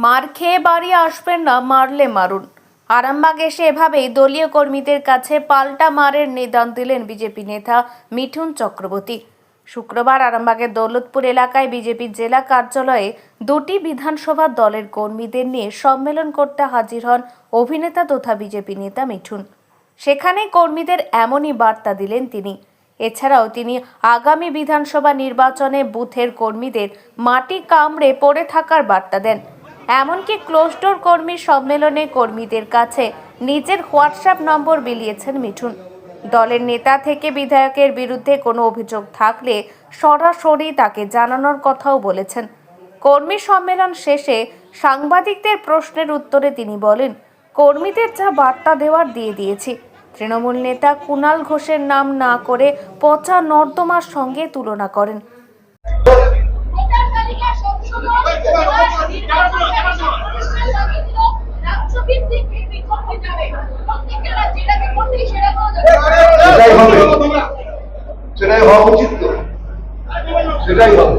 মার খেয়ে বাড়ি আসবেন না, মারলে মারুন। আরামবাগ এসে এভাবেই দলীয় কর্মীদের কাছে পাল্টা মারের নিদান দিলেন বিজেপি নেতা মিঠুন চক্রবর্তী। শুক্রবার আরামবাগের দৌলতপুর এলাকায় বিজেপির জেলা কার্যালয়ে দুটি বিধানসভা দলের কর্মীদের নিয়ে সম্মেলন করতে হাজির হন অভিনেতা তথা বিজেপি নেতা মিঠুন। সেখানে কর্মীদের এমনই বার্তা দিলেন তিনি। এছাড়াও তিনি আগামী বিধানসভা নির্বাচনে বুথের কর্মীদের মাটি কামড়ে পড়ে থাকার বার্তা দেন। এমনকি ক্লোজ ডোর কর্মী সম্মেলনে কর্মীদের কাছে নিজের হোয়াটসঅ্যাপ নম্বর বিলিয়েছেন মিঠুন। দলের নেতা থেকে বিধায়কের বিরুদ্ধে কোনো অভিযোগ থাকলে সরাসরি তাকে জানানোর কথাও বলেছেন। কর্মী সম্মেলন শেষে সাংবাদিকদের প্রশ্নের উত্তরে তিনি বলেন, কর্মীদের যা বার্তা দেওয়ার দিয়ে দিয়েছি। তৃণমূল নেতা কুণাল ঘোষের নাম না করে পচা নর্দমার সঙ্গে তুলনা করেন। সেটাই হওয়া উচিত, তো সেটাই হবে।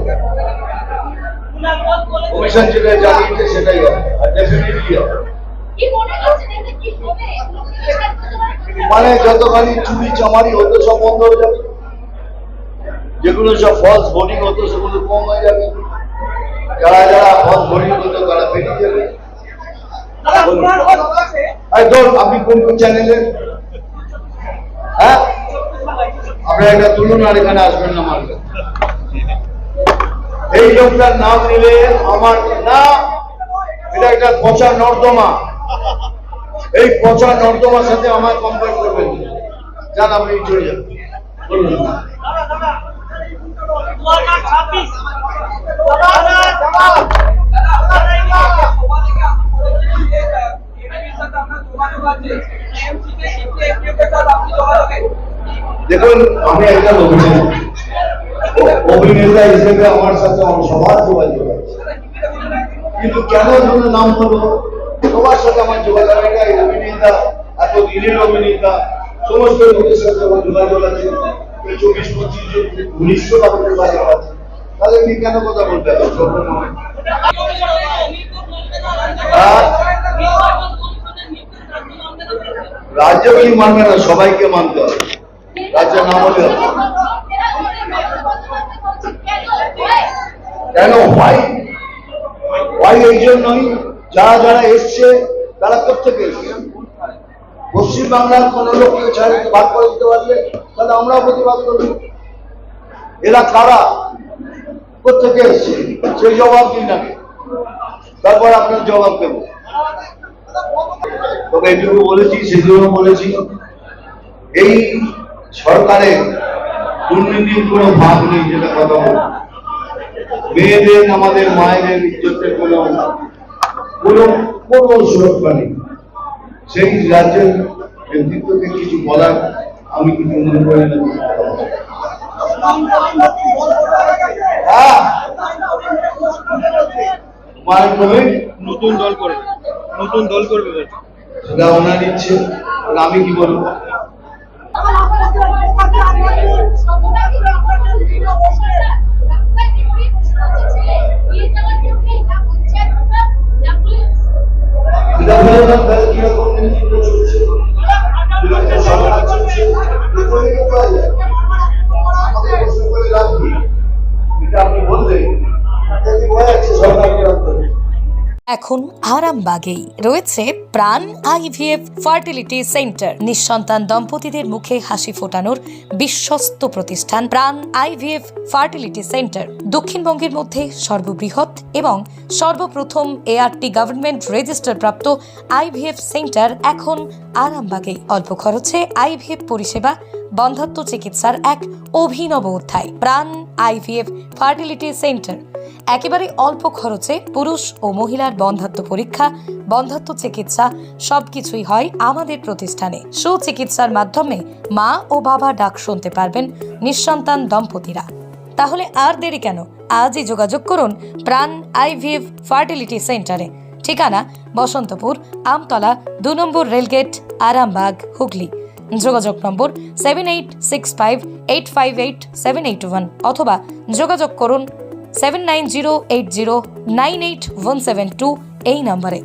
কমিশন যেটা জানিয়েছে সেটাই হবে, আর ডেফিনেটলি হবে। মানে যতখানি চুরি চামারি হতো সব বন্ধ হয়ে যাবে, যেগুলো সব ফলস ভোটিং হতো সেগুলো কম হয়ে যাবে, যারা যারা ফলস ভোটিং হতো তারা বেরিয়ে যাবে। আপনি কোন কোন চ্যানেলের, হ্যাঁ আপনারা এটা তুলুন আর এখানে আসবেন না মারবে। এই লোকটার নাম নিলে আমার না, এটা একটা পচা নর্দমা। এই পচা নর্দমার সাথে আমার কম্পেয়ার করবেন, যান আপনি চলে যান। দেখুন, আমি একটা অভিনেতা হিসেবে আমার সাথে সবার যোগাযোগ আছে, কিন্তু কেন নাম হলো সবার সাথে আমার যোগাযোগ, এটা অভিনেতা, এত দিনের অভিনেতা, সমস্ত লোকের সাথে আমার যোগাযোগ আছে। 24-25 জন 1900 টাকা যোগাযোগ আছে, তাহলে আপনি কেন কথা বলতে হবে? রাজ্যকেই মানবে না, সবাইকে মানতে হবে। রাজ্য না হলে কেন হয় এই জন্যই যারা যারা এসছে তারা কোথেকে এসছে। পশ্চিমবাংলার কোন লোককে ছাড়িয়ে ভাগ করে দিতে পারলে তাহলে আমরাও প্রতিবাদ করব। এরা কারা, কোথেকে এসছে সেই জবাব দিন আগে, তারপর আপনার জবাব দেব। তবে এটুকু বলেছি, সেগুলো বলেছি, এই সরকারের দুর্নীতির কোনো ভাগ নেই, যেটা কথা বল। মেয়েদের, আমাদের মায়েদের ইজ্জতের কোনো সুরক্ষা নেই। সেই রাজ্যের নেতৃত্বকে কিছু বলার আমি কিছু মনে করি না। নতুন দল করবে সেটা ওনার ইচ্ছে, আমি কি বলবো। এখন আরামবাগেই রয়েছে প্রাণ আইভিএফ ফার্টিলিটি সেন্টার। নিঃসন্তান দম্পতিদের মুখে হাসি ফোটানোর বিশ্বস্ত প্রতিষ্ঠান প্রাণ আইভিএফ ফার্টিলিটি সেন্টার দক্ষিণবঙ্গের মধ্যে সর্ববৃহৎ এবং সর্বপ্রথম এআরটি গভর্নমেন্ট রেজিস্টার প্রাপ্ত আইভিএফ সেন্টার এখন আরামবাগেই। অল্প খরচে আইভিএফ পরিষেবা, বন্ধ্যাত্ব চিকিৎসার এক অভিনব অধ্যায়। প্রাণ আইভিএফ ফার্টিলিটি সেন্টার একেবারে অল্প খরচে পুরুষ ও মহিলার বন্ধ্যাত্ব পরীক্ষা, বন্ধ্যাত্ব চিকিৎসা সবকিছুই হয় আমাদের প্রতিষ্ঠানে। সুচিকিৎসার মাধ্যমে মা ও বাবা ডাক শুনতে পারবেন নিঃসন্তান দম্পতিরা। তাহলে আর দেরি কেন, আজই যোগাযোগ করুন প্রাণ আইভিএফ ফার্টিলিটি সেন্টারে। ঠিকানা বসন্তপুর, আমতলা, 2 নম্বর রেলগেট, আরামবাগ, হুগলি। যোগাযোগ নম্বর 7865858781 অথবা যোগাযোগ করুন 7908098172 এই নম্বরে।